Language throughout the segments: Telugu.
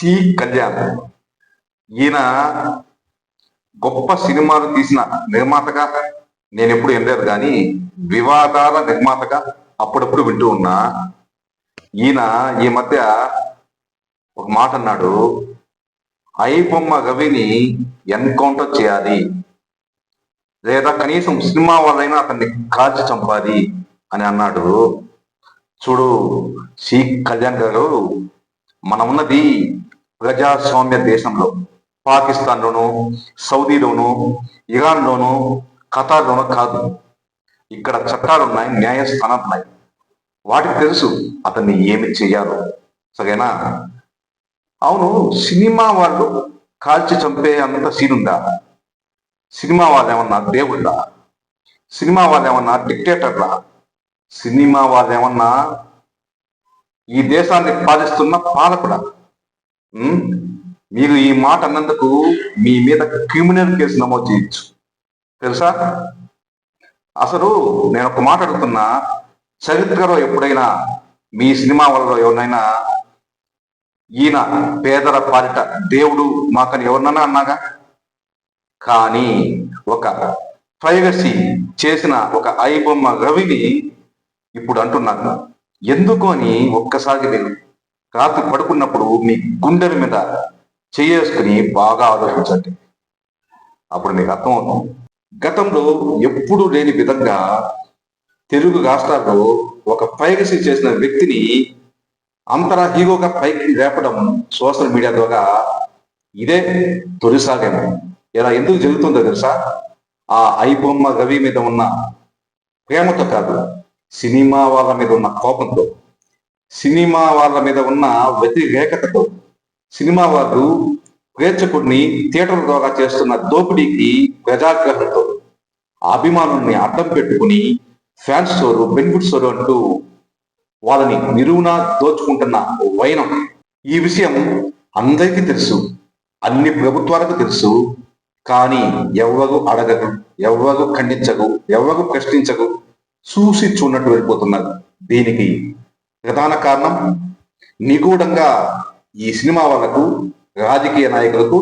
సి కళ్యాణ్. ఈయన గొప్ప సినిమాలు తీసిన నిర్మాతగా నేను ఎప్పుడు వినలేదు, కానీ వివాదాల నిర్మాతగా అప్పుడప్పుడు వింటూ ఉన్నా. ఈయన ఈ మధ్య ఒక మాట అన్నాడు, ఐబొమ్మ రవిని ఎన్కౌంటర్ చేయాలి, లేదా కనీసం సినిమా వాళ్ళైనా అతన్ని కాల్చి చంపాలి అని అన్నాడు. చూడు సి కళ్యాణ్ గారు, మనమున్నది ప్రజాస్వామ్య దేశంలో, పాకిస్తాన్లోనూ, సౌదీలోనూ, ఇరాన్లోనూ, ఖతార్లోనూ కాదు. ఇక్కడ చట్టాలు ఉన్నాయి, న్యాయస్థానాలు ఉన్నాయి. వాటికి తెలుసు అతన్ని ఏమి చెయ్యాలో. సరేనా? అవును, సినిమా వాళ్ళు కాల్చి చంపే అంత సీనుందా? సినిమా వాళ్ళు ఏమన్నా దేవుళ్ళా? సినిమా వాళ్ళు ఏమన్నా డిక్టేటర్లా? సినిమా వాళ్ళు ఏమన్నా ఈ దేశాన్ని పాలిస్తున్న పాలకుడా? మీరు ఈ మాట అన్నందుకు మీ మీద క్రిమినల్ కేసు నమోదు చేయొచ్చు, తెలుసా? అసలు నేను ఒక మాట అడుగుతున్నా, చరిత్రలో ఎప్పుడైనా మీ సినిమా వాళ్ళలో ఎవరినైనా ఈయన పేదల పాలిట దేవుడు మాకని ఎవరినైనా అన్నాగా? కానీ ఒక ప్రైవసీ చేసిన ఒక ఐబొమ్మ రవిని ఇప్పుడు అంటున్నాను. ఎందుకు అని ఒక్కసారి మీరు రాత్రి పడుకున్నప్పుడు మీ గుండెల మీద చేసుకుని బాగా ఆలోచించండి. అప్పుడు మీకు అర్థమవుతుంది. గతంలో ఎప్పుడు లేని విధంగా తెలుగు రాష్ట్రాల్లో ఒక ప్రైవసీ చేసిన వ్యక్తిని అంతరా హీరోగా పైకి లేపడం సోషల్ మీడియా ద్వారా ఇదే తొలిసాగేమో. ఇలా ఎందుకు జరుగుతుందో తెలుసా? ఆ ఐబొమ్మ రవి మీద ఉన్న ప్రేమతో కాదు, సినిమా వాళ్ళ మీద ఉన్న కోపంతో, సినిమా వాళ్ళ మీద ఉన్న వ్యతిరేకతతో, సినిమా వాళ్ళు ప్రేక్షకుడిని థియేటర్ ద్వారా చేస్తున్న దోపిడీకి ప్రజాగ్రహంతో, అభిమానుల్ని అడ్డం పెట్టుకుని ఫ్యాన్స్ షోలు, బెనిఫిట్ షోలు అంటూ వాళ్ళని నిలువునా దోచుకుంటున్న వైనం. ఈ విషయం అందరికీ తెలుసు, అన్ని ప్రభుత్వాలకు తెలుసు. కానీ ఎవరు అడగరు, ఎవరు ఖండించరు, ఎవరు ప్రశ్నించరు, చూసి చూడనట్టు వెళ్ళిపోతున్నారు. దీనికి ప్రధాన కారణం నిగూఢంగా ఈ సినిమా వాళ్ళకు, రాజకీయ నాయకులకు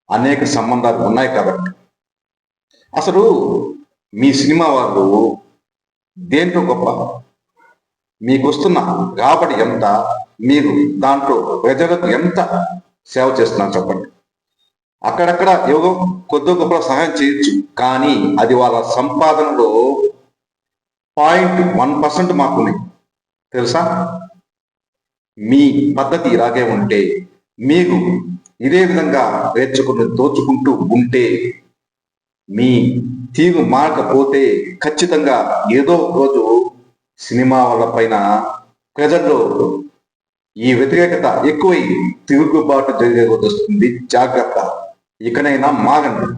అనేక సంబంధాలు ఉన్నాయి కాబట్టి. అసలు మీ సినిమా వాళ్ళు దేంట్లో గొప్ప? మీకు వస్తున్న రాబడి ఎంత? మీరు దాంట్లో ప్రజలకు ఎంత సేవ చేస్తున్నారు చెప్పండి. అక్కడక్కడ ఎవరో కొద్ది గొప్ప సహాయం చేయొచ్చు, కానీ అది వాళ్ళ సంపాదనలో 0.1% మాత్రమే, తెలుసా? మీ పద్ధతి ఇలాగే ఉంటే, మీకు ఇదే విధంగా ప్రేక్షకులను దోచుకుంటూ ఉంటే, మీ తీరు మారకపోతే ఖచ్చితంగా ఏదో రోజు సినిమా వాళ్ళ పైన ప్రజల్లో ఈ వ్యతిరేకత ఎక్కువై తిరుగుబాటు జరిగే రోజు వస్తుంది. జాగ్రత్త, ఇకనైనా మాగండి.